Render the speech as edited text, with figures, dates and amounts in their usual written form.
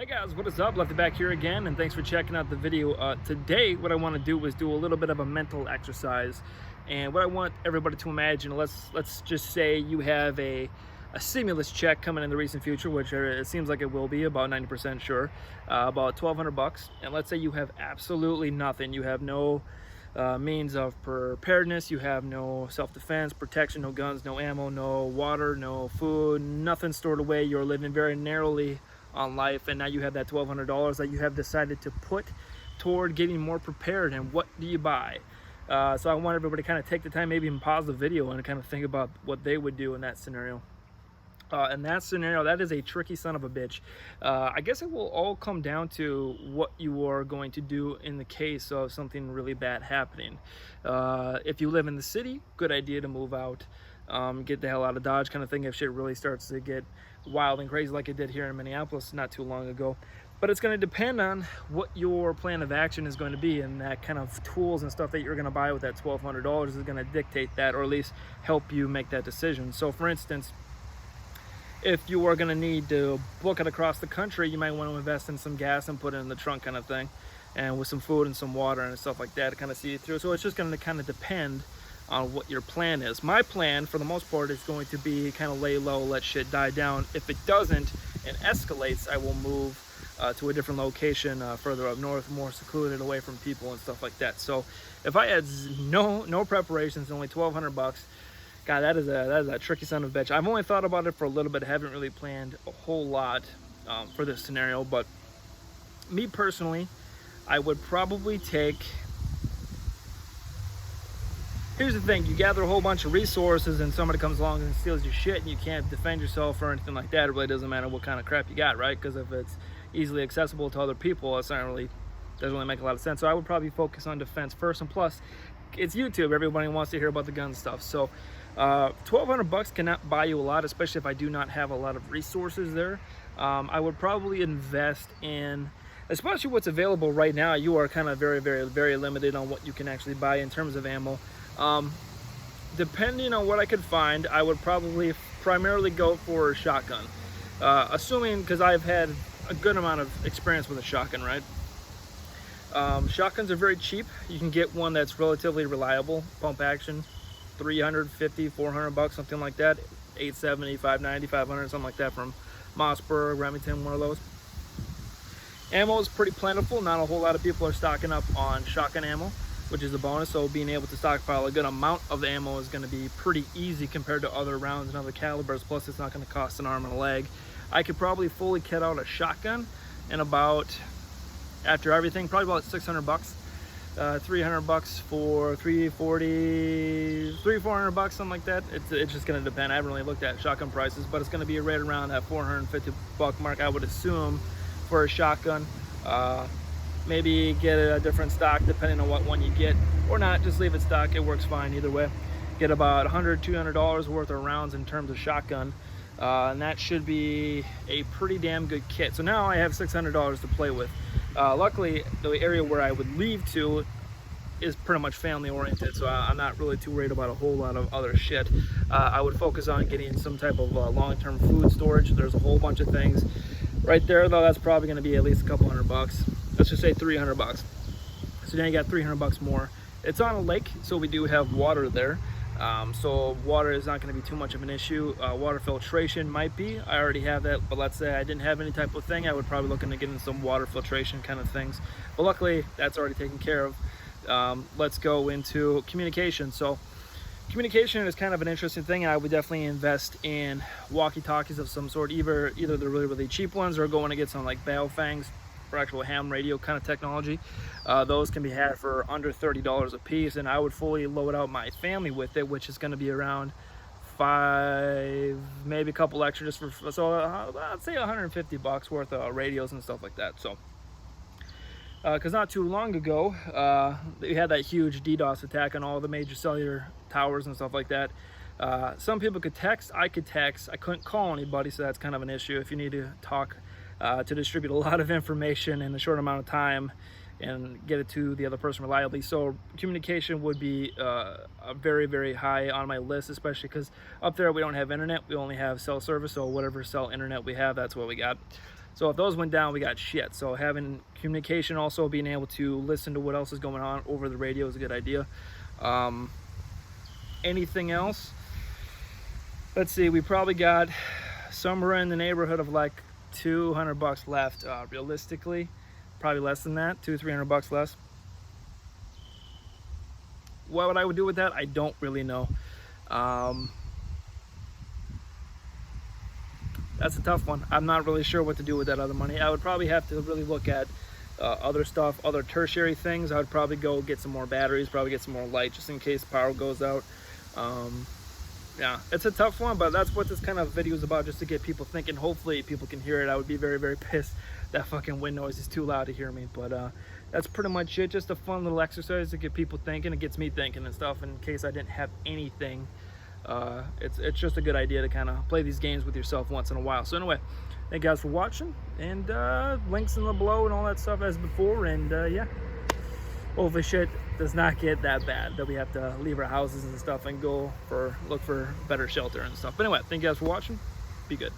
Hey guys, what is up? Lefty back here again, and thanks for checking out the video. Today, what I want to do is do a little bit of a mental exercise, and what I want everybody to imagine. Let's just say you have a stimulus check coming in the recent future, which it seems like it will be about 90% sure, about $1,200. And let's say you have absolutely nothing. You have no means of preparedness. You have no self-defense, protection, no guns, no ammo, no water, no food, nothing stored away. You're living very narrowly on life, and now you have that $1,200 that you have decided to put toward getting more prepared. And what do you buy? So I want everybody to kind of take the time, maybe even pause the video and kind of think about what they would do in that scenario. In that scenario, that is a tricky son of a bitch. I guess it will all come down to what you are going to do in the case of something really bad happening. If you live in the city, good idea to move out, get the hell out of Dodge kind of thing if shit really starts to get wild and crazy like it did here in Minneapolis not too long ago. But it's going to depend on what your plan of action is going to be, and that kind of tools and stuff that you're going to buy with that $1,200 is going to dictate that, or at least help you make that decision. So for instance, if you are going to need to book it across the country, you might want to invest in some gas and put it in the trunk kind of thing, and with some food and some water and stuff like that to kind of see it through. So it's just going to kind of depend on what your plan is. My plan, for the most part, is going to be kind of lay low, let shit die down. If it doesn't and escalates, I will move to a different location further up north, more secluded, away from people and stuff like that. So if I had no preparations, only $1,200, God, that is a tricky son of a bitch. I've only thought about it for a little bit. I haven't really planned a whole lot for this scenario, but me personally, I would probably take... Here's the thing, you gather a whole bunch of resources and somebody comes along and steals your shit and you can't defend yourself or anything like that. It really doesn't matter what kind of crap you got, right? Because if it's easily accessible to other people, it's not really, doesn't really make a lot of sense. So I would probably focus on defense first, and plus, it's YouTube. Everybody wants to hear about the gun stuff. So $1,200 cannot buy you a lot, especially if I do not have a lot of resources there. I would probably invest in, especially what's available right now. You are kind of very limited on what you can actually buy in terms of ammo. Depending on what I could find, I would probably primarily go for a shotgun, assuming, because I've had a good amount of experience with a shotgun, right? Shotguns are very cheap. You can get one that's relatively reliable, pump action, $350, $400, something like that, $870, $590, $500, something like that, from Mossberg, Remington, one of those. Ammo is pretty plentiful. Not a whole lot of people are stocking up on shotgun ammo, which is a bonus. So being able to stockpile a good amount of the ammo is going to be pretty easy compared to other rounds and other calibers. Plus, it's not going to cost an arm and a leg. I could probably fully kit out a shotgun in about, after everything, probably about $600. $300 for 340, $400, something like that. It's just going to depend. I haven't really looked at shotgun prices, but it's going to be right around that $450 mark, I would assume, for a shotgun. Maybe get a different stock depending on what one you get, or not, just leave it stock. It works fine either way. Get about $100, $200 worth of rounds in terms of shotgun, and that should be a pretty damn good kit. So now I have $600 to play with. Luckily, the area where I would leave to is pretty much family oriented, so I'm not really too worried about a whole lot of other shit. I would focus on getting some type of long-term food storage. There's a whole bunch of things right there, though. That's probably going to be at least a couple $100. Let's just say $300. So now you got $300 more. It's on a lake, so we do have water there. So water is not going to be too much of an issue. Water filtration might be. I already have that, but let's say I didn't have any type of thing, I would probably look into getting some water filtration kind of things. But luckily, that's already taken care of. Let's go into communication. So communication is kind of an interesting thing, and I would definitely invest in walkie-talkies of some sort. Either the really cheap ones, or going to get some like Baofangs for actual ham radio kind of technology. Those can be had for under $30 a piece, and I would fully load out my family with it, which is going to be around $5, maybe a couple extra, just for, so I'd say $150 worth of radios and stuff like that. So because not too long ago, we had that huge DDoS attack on all the major cellular towers and stuff like that. Some people could text. I could text. I couldn't call anybody, so that's kind of an issue if you need to talk to distribute a lot of information in a short amount of time and get it to the other person reliably. So communication would be a very high on my list, especially because up there we don't have internet. We only have cell service, so whatever cell internet we have, that's what we got. So if those went down, we got shit. So having communication, also being able to listen to what else is going on over the radio is a good idea. Anything else? Let's see, we probably got somewhere in the neighborhood of like $200 left. Realistically, probably less than that, $200-300 less. What would I do with that? I don't really know. That's a tough one. I'm not really sure what to do with that other money. I would probably have to really look at other stuff, other tertiary things. I would probably go get some more batteries, probably get some more light just in case power goes out. Yeah, it's a tough one, but that's what this kind of video is about, just to get people thinking. Hopefully people can hear it. I would be very, very pissed that fucking wind noise is too loud to hear me. But that's pretty much it. Just a fun little exercise to get people thinking. It gets me thinking and stuff in case I didn't have anything. It's just a good idea to kind of play these games with yourself once in a while. So anyway, thank you guys for watching, and links in the below and all that stuff as before. And yeah, hopefully shit does not get that bad that we have to leave our houses and stuff and go look for better shelter and stuff. But anyway, thank you guys for watching. Be good.